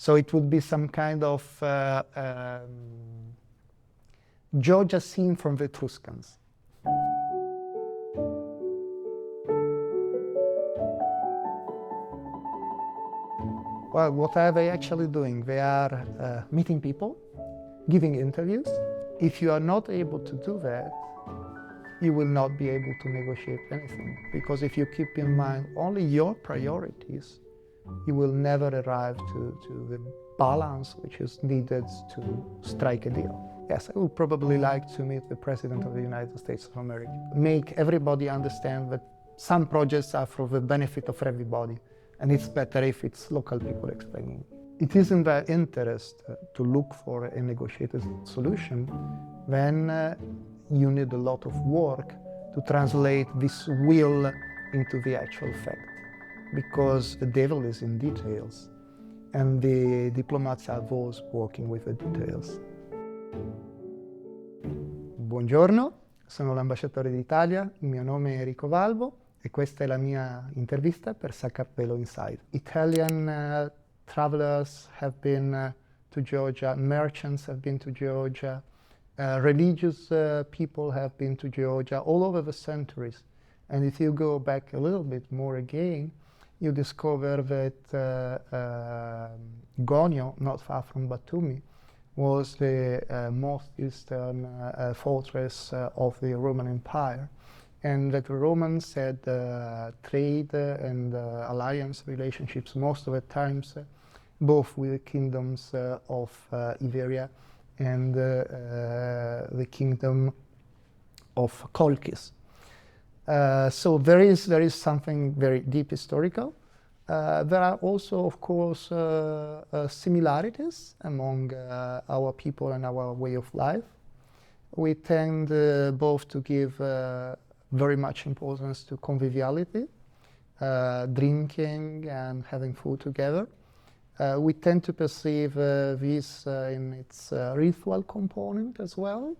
So it would be some kind of Georgia scene from the Etruscans. Well, what are they actually doing? They are meeting people, giving interviews. If you are not able to do that, you will not be able to negotiate anything. Because if you keep in mind only your priorities, you will never arrive to the balance which is needed to strike a deal. Yes, I would probably like to meet the President of the United States of America. Make everybody understand that some projects are for the benefit of everybody, and it's better if it's local people explaining. It is in their interest to look for a negotiated solution when you need a lot of work to translate this will into the actual fact. Because the devil is in details, and the diplomats are those working with the details. Buongiorno, sono l'ambasciatore d'Italia, il mio nome è Enrico Valvo e questa è la mia intervista per Saccarpello Inside. Italian travelers have been to Georgia, merchants have been to Georgia, religious people have been to Georgia all over the centuries. And if you go back a little bit more again, you discover that Gonio, not far from Batumi, was the most eastern fortress of the Roman Empire, and that the Romans had trade and alliance relationships most of the times both with the kingdoms of Iberia and the kingdom of Colchis. So there is something very deep historical. There are also, of course, similarities among our people and our way of life. We tend both to give very much importance to conviviality, drinking and having food together. We tend to perceive this in its ritual component as well,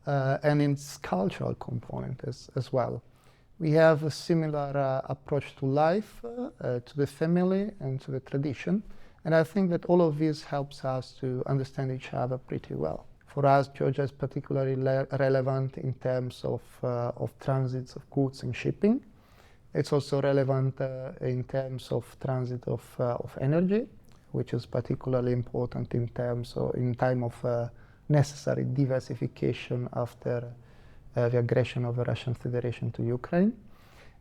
and in its cultural component as well. We have a similar approach to life, to the family and to the tradition, and I think that all of this helps us to understand each other pretty well. For us, Georgia is particularly relevant in terms of transits of goods and shipping. It's also relevant in terms of transit of energy, which is particularly important in time of necessary diversification after the aggression of the Russian Federation to Ukraine.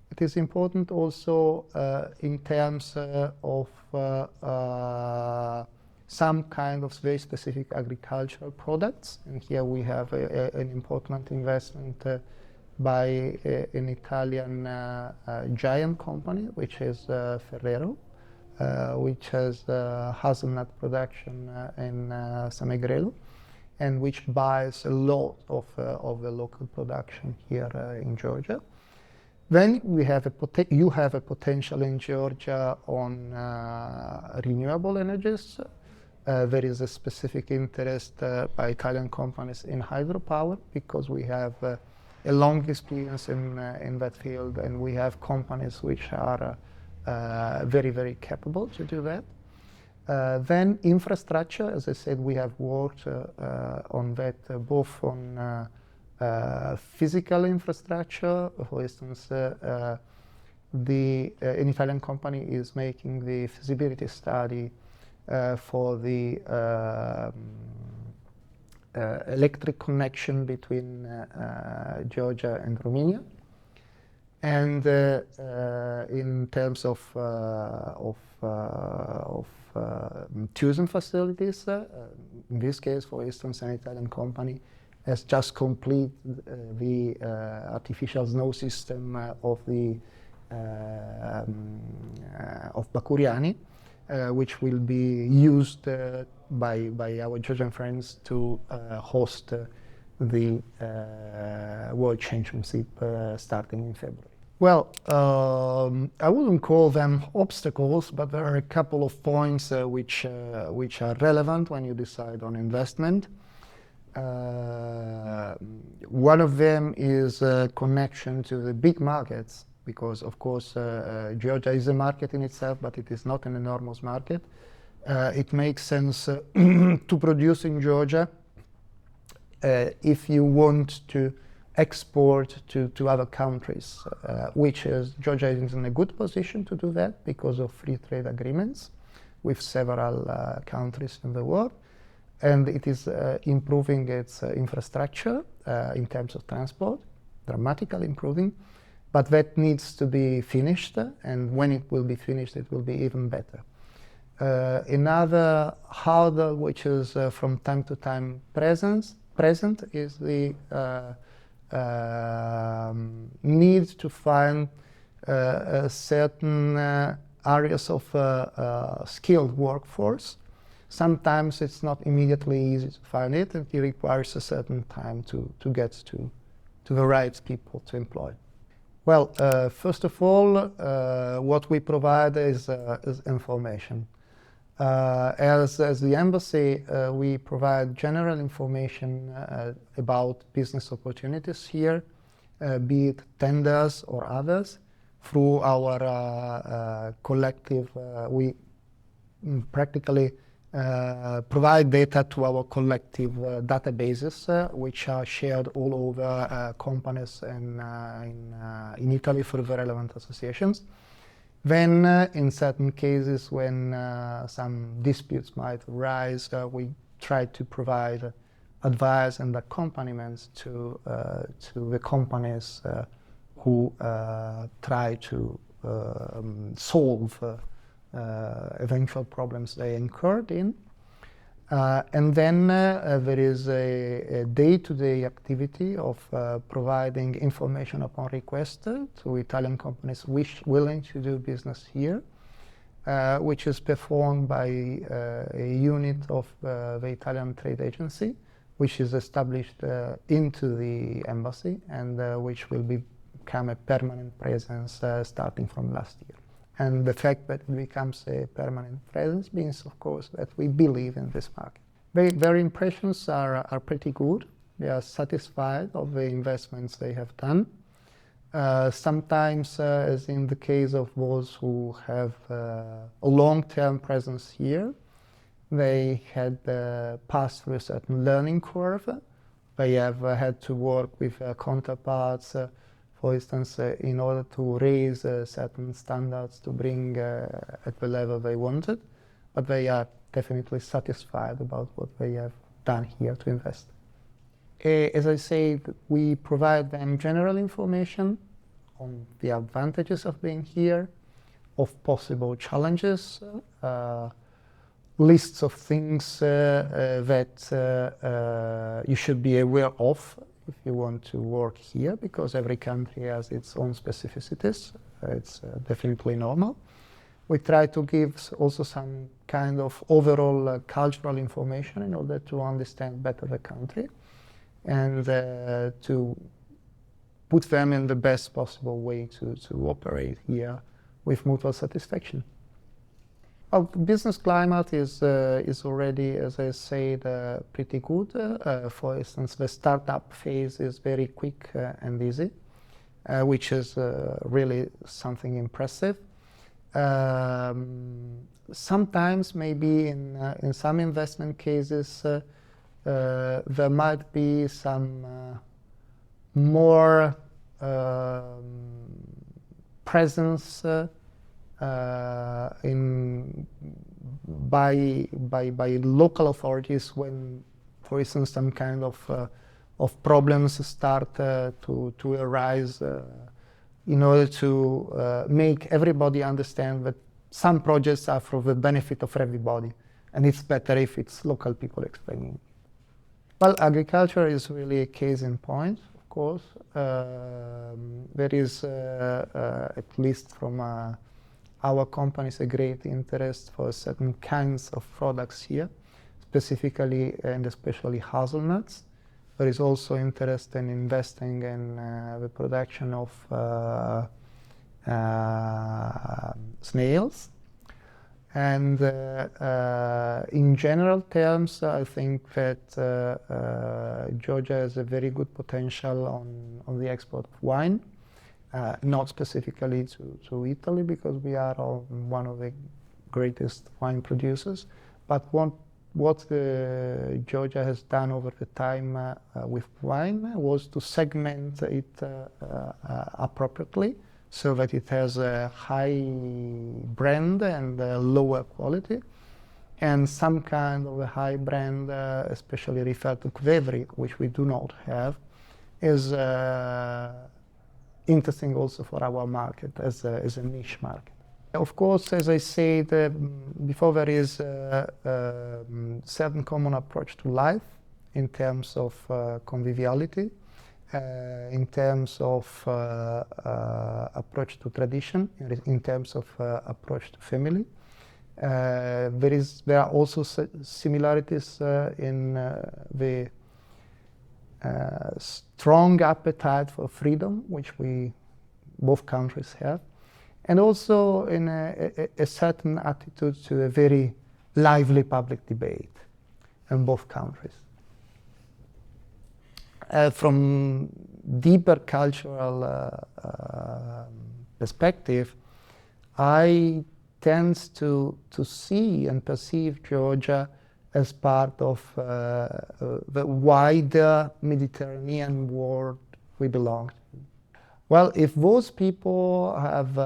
It is important also in terms of some kind of very specific agricultural products. And here we have an important investment by an Italian giant company, which is Ferrero, which has hazelnut production in Samegrelo, and which buys a lot of the local production here in Georgia. Then you have a potential in Georgia on renewable energies. There is a specific interest by Italian companies in hydropower, because we have a long experience in that field, and we have companies which are very, very capable to do that. Then infrastructure, as I said, we have worked on that, both on physical infrastructure. For instance, an Italian company is making the feasibility study for the electric connection between Georgia and Romania. And in terms of tourism facilities, in this case, for instance, an Italian company has just completed the artificial snow system of Bakuriani, which will be used by our Georgian friends to host the World Championship starting in February. Well, I wouldn't call them obstacles, but there are a couple of points which are relevant when you decide on investment. One of them is a connection to the big markets, because of course Georgia is a market in itself, but it is not an enormous market. it makes sense to produce in Georgia if you want to export to other countries, which is Georgia is in a good position to do that because of free trade agreements with several countries in the world, and it is improving its infrastructure in terms of transport, dramatically improving, but that needs to be finished, and when it will be finished it will be even better. Another hurdle which is from time to time present is the need to find certain areas of skilled workforce. Sometimes it's not immediately easy to find it, and it requires a certain time to get to the right people to employ. Well, first of all, what we provide is information. As the embassy, we provide general information about business opportunities here, be it tenders or others. Through our collective, we practically provide data to our collective databases, which are shared all over companies and in Italy through the relevant associations. Then, in certain cases, when some disputes might arise, we try to provide advice and accompaniments to the companies who try to solve eventual problems they incurred in. And then there is a day-to-day activity of providing information upon request to Italian companies willing to do business here, which is performed by a unit of the Italian Trade Agency, which is established into the embassy and which will become a permanent presence starting from last year. And the fact that it becomes a permanent presence means, of course, that we believe in this market. Their impressions are pretty good. They are satisfied of the investments they have done. Sometimes, as in the case of those who have a long-term presence here, they had passed through a certain learning curve. They have had to work with counterparts, for instance, in order to raise certain standards to bring at the level they wanted, but they are definitely satisfied about what they have done here to invest. As I said, we provide them general information on the advantages of being here, of possible challenges, lists of things that you should be aware of if you want to work here, because every country has its own specificities. It's definitely normal. We try to give also some kind of overall cultural information in order to understand better the country and to put them in the best possible way to operate here with mutual satisfaction. Well, the business climate is already, as I said, pretty good. For instance, the startup phase is very quick and easy, which is really something impressive. Sometimes, maybe in some investment cases, there might be some more presence by local authorities when, for instance, some kind of problems start to arise, in order to make everybody understand that some projects are for the benefit of everybody, and it's better if it's local people explaining. Well, agriculture is really a case in point, of course. There is, at least from our companies, a great interest for certain kinds of products here, specifically and especially hazelnuts. There is also interest in investing in the production of snails. And in general terms, I think that Georgia has a very good potential on the export of wine. Not specifically to Italy, because we are one of the greatest wine producers. But what Georgia has done over the time with wine was to segment it appropriately, so that it has a high brand and lower quality, and some kind of a high brand, especially referred to Kvevri, which we do not have, is interesting also for our market as a niche market. Of course, as I said before, there is a certain common approach to life in terms of conviviality, in terms of approach to tradition, in terms of approach to family. There are also similarities in the strong appetite for freedom, which both countries have, and also in a certain attitude to a very lively public debate in both countries. From deeper cultural perspective, I tend to see and perceive Georgia as part of the wider Mediterranean world we belong to. Well, if those people have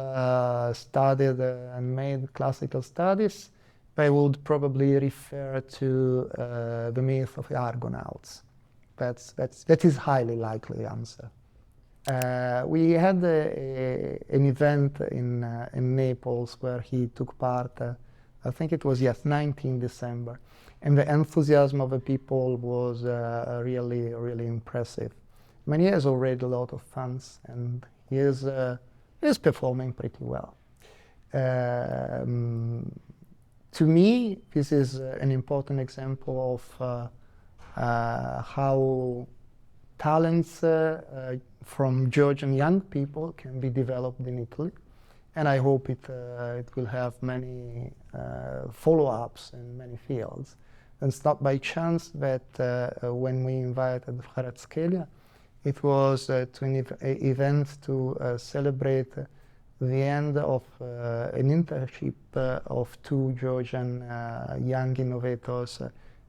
studied and made classical studies, they would probably refer to the myth of the Argonauts. That is highly likely answer. We had an event in Naples where he took part, I think it was, yes, 19 December. And the enthusiasm of the people was really, really impressive. I mean, he has already a lot of fans, and he is performing pretty well. To me, this is an important example of how talents from Georgian young people can be developed in Italy. And I hope it will have many follow-ups in many fields. And it's not by chance that when we invited Kvaraskhelia, it was to an event to celebrate the end of an internship of two Georgian young innovators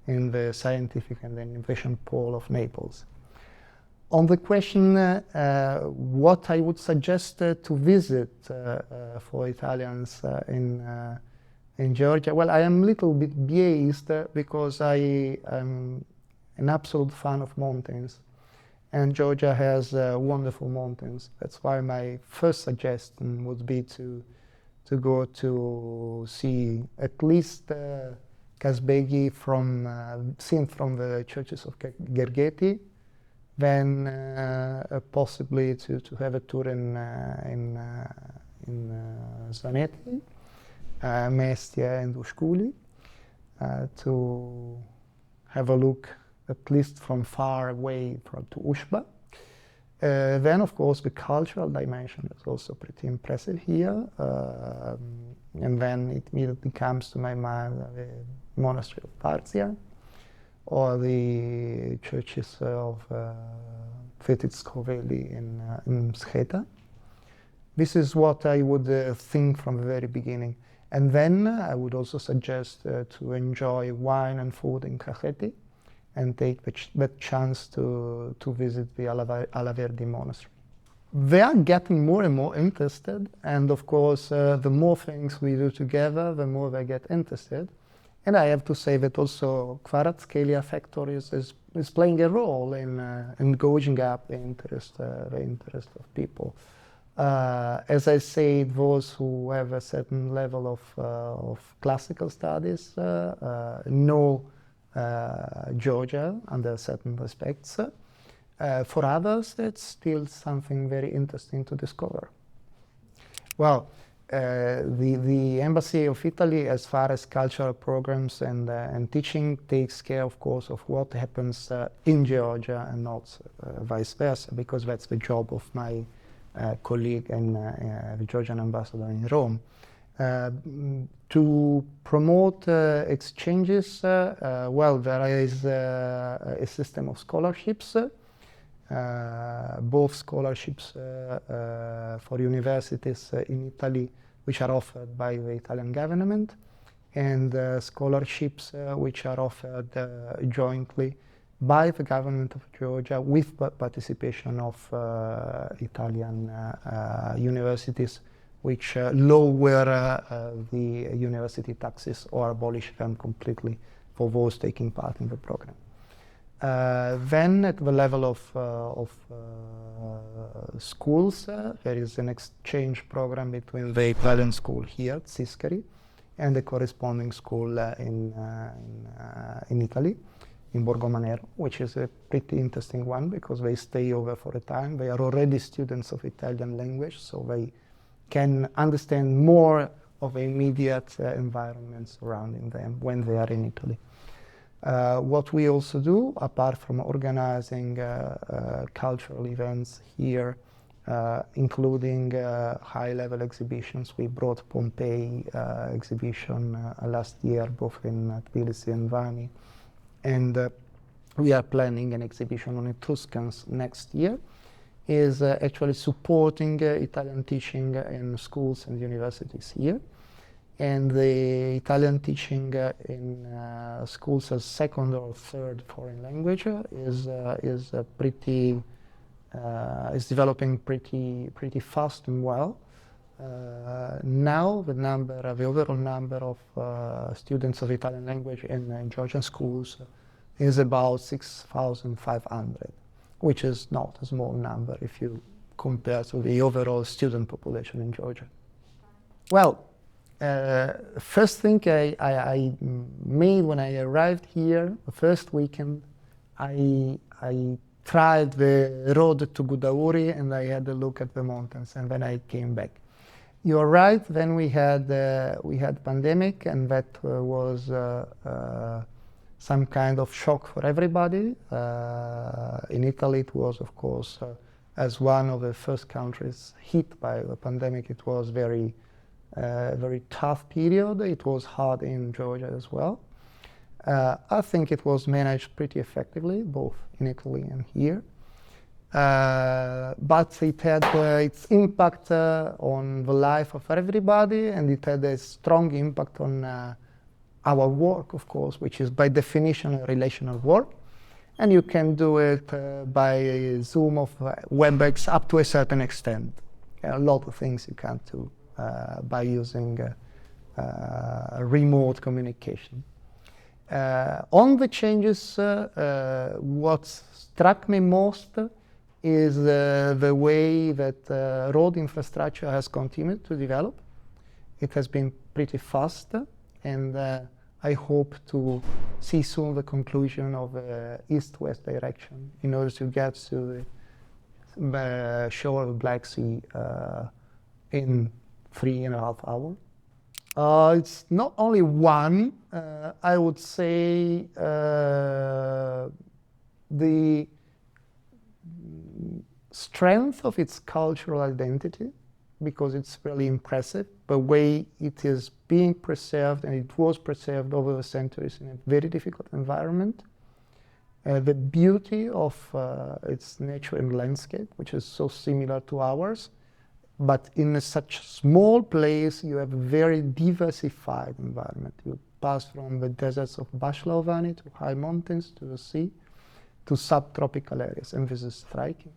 in the scientific and innovation pole of Naples. On the question what I would suggest to visit for Italians in Georgia, well, I am a little bit biased because I am an absolute fan of mountains. And Georgia has wonderful mountains. That's why my first suggestion would be to go to see at least Kazbegi seen from the churches of Gergeti, then possibly to have a tour in Zaneti, Mestia and Ushkuli, to have a look at least from far away to Ushba. Then, of course, the cultural dimension is also pretty impressive here. And then it immediately comes to my mind the monastery of Parthia, or the churches of Fetitskoveli in Scheta. This is what I would think from the very beginning. And then I would also suggest to enjoy wine and food in Kakheti, and take that chance to visit the Alaverdi monastery. They are getting more and more interested, and of course the more things we do together, the more they get interested. And I have to say that also Kvaraskhelia factory is playing a role in gauging up the interest of people. As I said, those who have a certain level of classical studies know Georgia under certain respects. For others, it's still something very interesting to discover. Well, the Embassy of Italy, as far as cultural programs and teaching, takes care, of course, of what happens in Georgia and not vice versa, because that's the job of my colleague and the Georgian ambassador in Rome. To promote exchanges, well, there is a system of scholarships, both scholarships for universities in Italy which are offered by the Italian government, and scholarships which are offered jointly by the government of Georgia with participation of Italian universities, which lower the university taxes or abolish them completely for those taking part in the program. Then at the level of schools, there is an exchange program between the Italian school here at Siskari and the corresponding school in Italy, in Borgomanero, which is a pretty interesting one because they stay over for a time. They are already students of Italian language, so they can understand more of the immediate environment surrounding them when they are in Italy. What we also do, apart from organizing cultural events here, including high-level exhibitions, we brought Pompeii exhibition last year, both in Tbilisi and Vani, and we are planning an exhibition on Etruscans next year, is actually supporting Italian teaching in schools and universities here. And the Italian teaching in schools as second or third foreign language is developing pretty fast and well. Now the overall number of students of Italian language in Georgian schools is about 6,500, which is not a small number if you compare to the overall student population in Georgia. Well, first thing I made when I arrived here, the first weekend, I tried the road to Gudauri and I had a look at the mountains, and then I came back. You're right, then we had pandemic, and that was some kind of shock for everybody. In Italy it was, of course, as one of the first countries hit by the pandemic, it was very tough period. It was hard in Georgia as well. I think it was managed pretty effectively, both in Italy and here. But it had its impact on the life of everybody, and it had a strong impact on our work, of course, which is by definition a relational work. And you can do it by Zoom or WebEx up to a certain extent. A lot of things you can't do by using remote communication. On the changes, what struck me most is the way that road infrastructure has continued to develop. It has been pretty fast, and I hope to see soon the conclusion of the east-west direction in order to get to the shore of the Black Sea in 3.5 hours. It's not only one. I would say the strength of its cultural identity, because it's really impressive the way it is being preserved, and it was preserved over the centuries in a very difficult environment. The beauty of its nature and landscape, which is so similar to ours, but in such a small place you have a very diversified environment. You pass from the deserts of Bashlavani to high mountains to the sea to subtropical areas, and this is striking.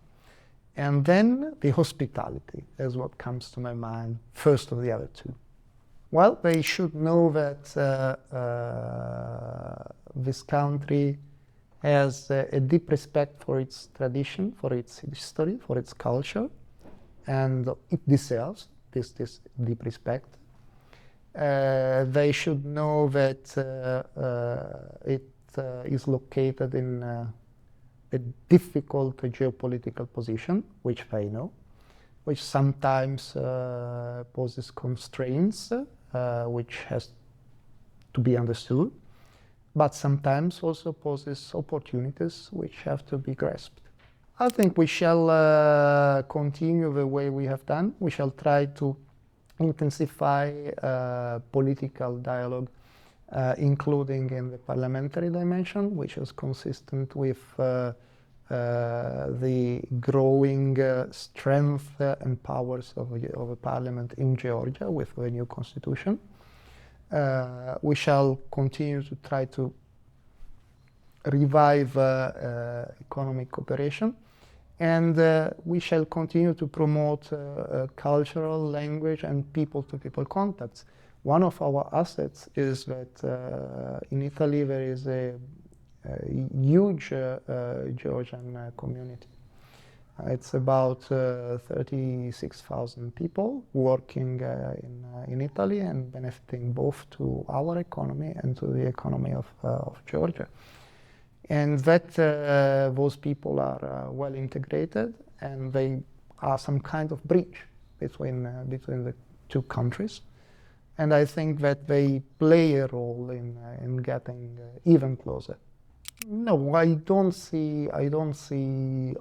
And then the hospitality is what comes to my mind first of the other two. Well, they should know that this country has a deep respect for its tradition, for its history, for its culture, and it deserves this deep respect. They should know that it is located in a difficult geopolitical position, which they know, which sometimes poses constraints, which has to be understood, but sometimes also poses opportunities which have to be grasped. I think we shall continue the way we have done. We shall try to intensify political dialogue, including in the parliamentary dimension, which is consistent with the growing strength and powers of a parliament in Georgia with the new constitution. We shall continue to try to revive economic cooperation, and we shall continue to promote cultural, language, and people-to-people contacts. One of our assets is that in Italy there is a huge Georgian community. It's about 36,000 people working in Italy and benefiting both to our economy and to the economy of Georgia. And that those people are well integrated, and they are some kind of bridge between the two countries. And I think that they play a role in getting even closer. No, I don't see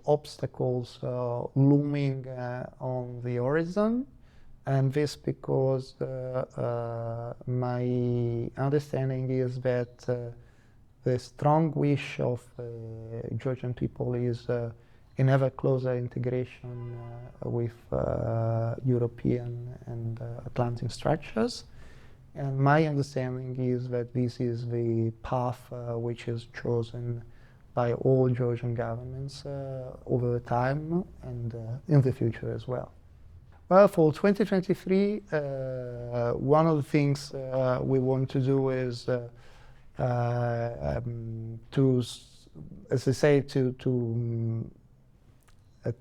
obstacles looming on the horizon, and this because my understanding is that the strong wish of Georgian people is in ever closer integration with European and Atlantic structures. And my understanding is that this is the path which is chosen by all Georgian governments over time and in the future as well. Well, for 2023, one of the things we want to do is to, as I say, to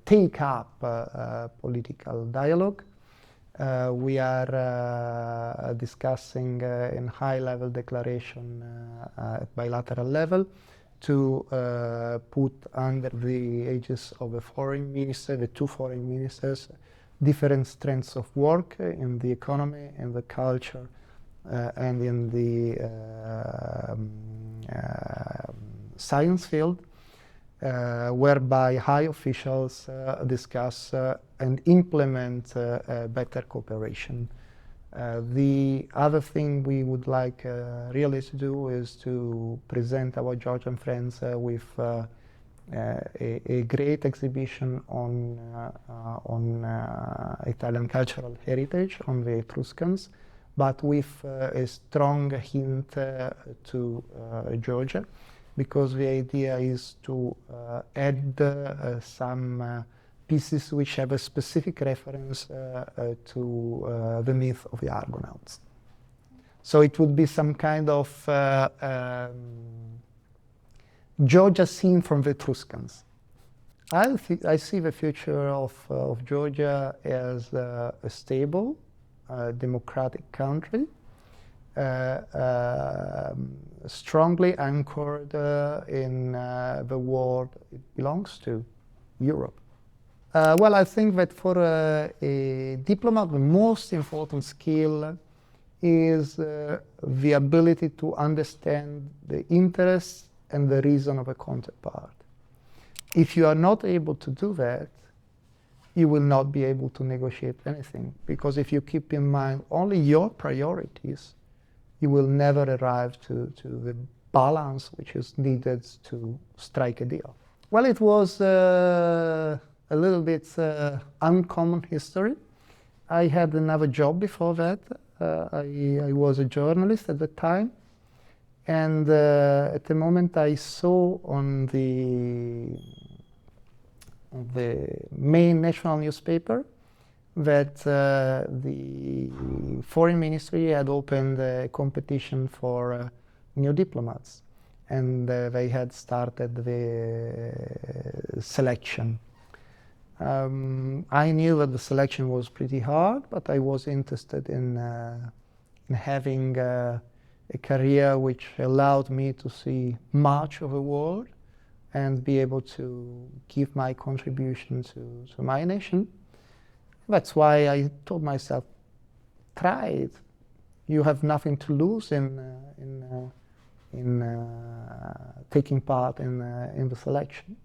take up political dialogue. We are discussing in high-level declaration at bilateral level to put under the aegis of the foreign minister, the two foreign ministers, different strands of work in the economy, in the culture, and in the science field, whereby high officials discuss and implement better cooperation. The other thing we would like really to do is to present our Georgian friends with a great exhibition on Italian cultural heritage, on the Etruscans, but with a strong hint to Georgia, because the idea is to add some pieces which have a specific reference to the myth of the Argonauts. So it would be some kind of Georgia seen from the Etruscans. I see the future of Georgia as a stable, democratic country, strongly anchored in the world it belongs to, Europe. Well, I think that for a diplomat, the most important skill is the ability to understand the interests and the reason of a counterpart. If you are not able to do that, you will not be able to negotiate anything, because if you keep in mind only your priorities, you will never arrive to the balance which is needed to strike a deal. Well, it was a little bit uncommon history. I had another job before that. I was a journalist at the time, and at the moment I saw on the main national newspaper that the foreign ministry had opened a competition for new diplomats, and they had started the selection. I knew that the selection was pretty hard, but I was interested in having a career which allowed me to see much of the world and be able to give my contribution to my nation. That's why I told myself, try it. You have nothing to lose in taking part in the selection.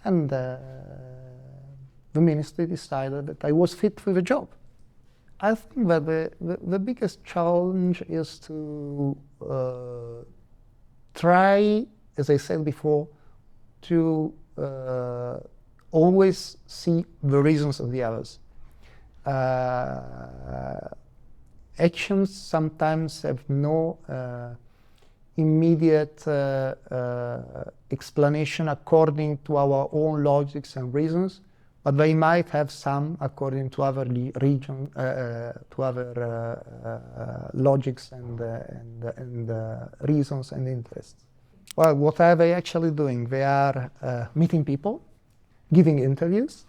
And the ministry decided that I was fit for the job. I think that the biggest challenge is to try, as I said before, to always see the reasons of the others. Actions sometimes have no immediate explanation according to our own logics and reasons, but they might have some according to other logics and reasons and interests. Well, what are they actually doing? They are meeting people, giving interviews,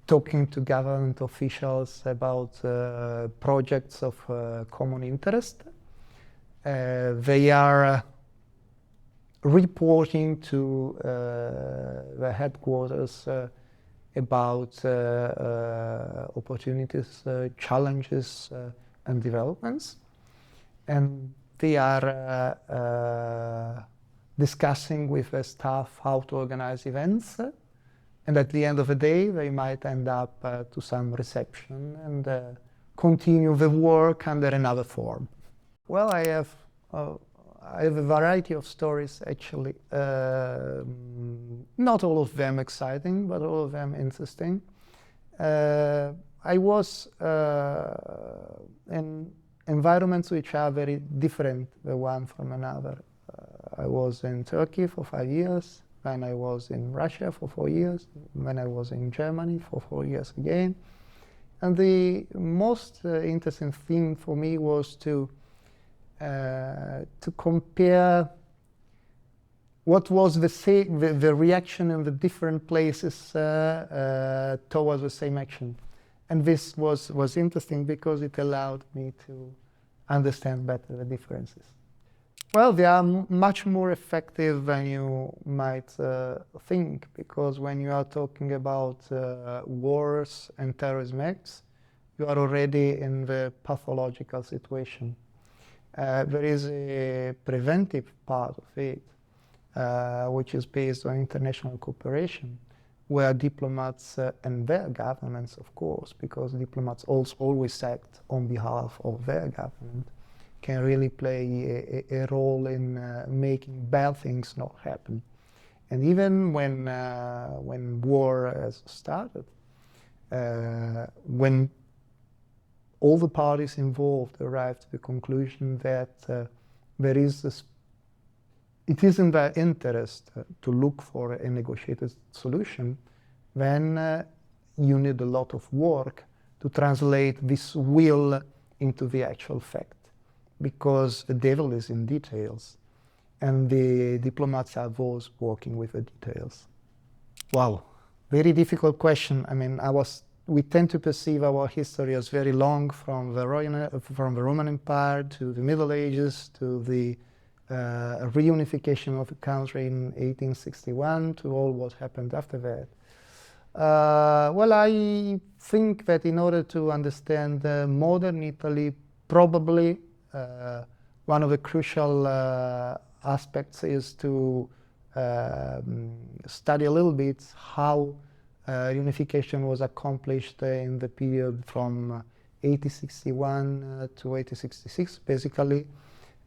talking to government officials about projects of common interest. They are reporting to the headquarters about opportunities, challenges, and developments. And they are discussing with the staff how to organize events. And at the end of the day, they might end up to some reception and continue the work under another form. Well, I have a variety of stories, actually. Not all of them exciting, but all of them interesting. I was in environments which are very different, the one from another. I was in Turkey for 5 years, then I was in Russia for 4 years, then I was in Germany for 4 years again. And the most interesting thing for me was to compare what was the reaction in the different places towards the same action. And this was interesting because it allowed me to understand better the differences. Well, they are much more effective than you might think, because when you are talking about wars and terrorism acts, you are already in the pathological situation. There is a preventive part of it, which is based on international cooperation, where diplomats and their governments, of course, because diplomats also always act on behalf of their government, can really play a role in making bad things not happen. And even when war has started, when all the parties involved arrive to the conclusion that it is in their interest to look for a negotiated solution, then you need a lot of work to translate this will into the actual fact, because the devil is in details, and the diplomats are those working with the details. Wow, very difficult question. I mean, we tend to perceive our history as very long, from the Roman Empire to the Middle Ages to the reunification of the country in 1861 to all what happened after that. Well, I think that in order to understand modern Italy, probably one of the crucial aspects is to study a little bit how unification was accomplished in the period from 1861 to 1866, basically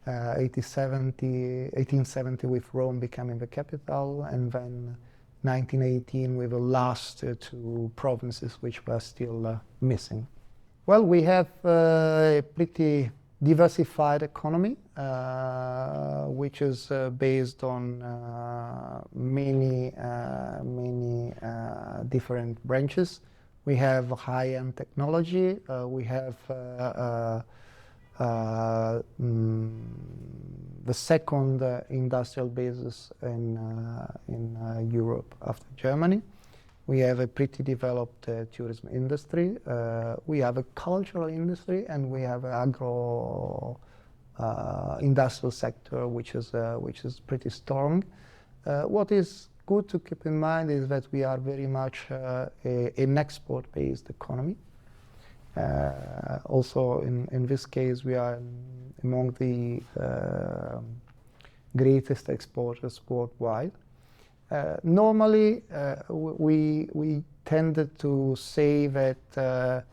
1870 with Rome becoming the capital, and then 1918 with the last two provinces which were still missing. Well, we have a pretty diversified economy, which is based on many different branches. We have high-end technology. We have the second industrial basis in Europe after Germany. We have a pretty developed tourism industry. We have a cultural industry, and we have an agro industrial sector, which is pretty strong. What is good to keep in mind is that we are very much an export-based economy. Also, in this case, we are among the greatest exporters worldwide. Normally, we tended to say that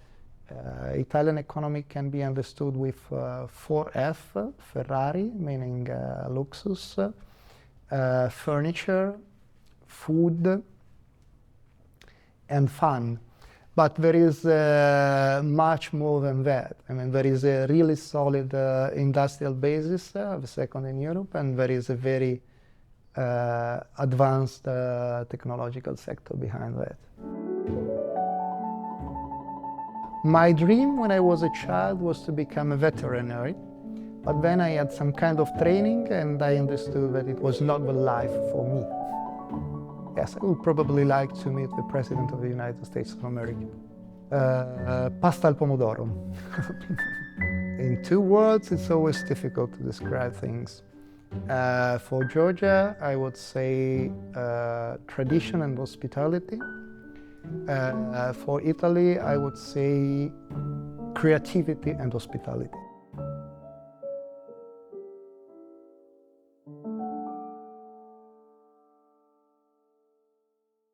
Italian economy can be understood with 4F: Ferrari, meaning luxus, furniture, food, and fun. But there is much more than that. I mean, there is a really solid industrial basis, the second in Europe, and there is a very advanced technological sector behind that. My dream when I was a child was to become a veterinary, but then I had some kind of training and I understood that it was not the life for me. Yes, I would probably like to meet the President of the United States of America. Pasta al pomodoro. In 2 words, it's always difficult to describe things. For Georgia, I would say tradition and hospitality. For Italy, I would say creativity and hospitality.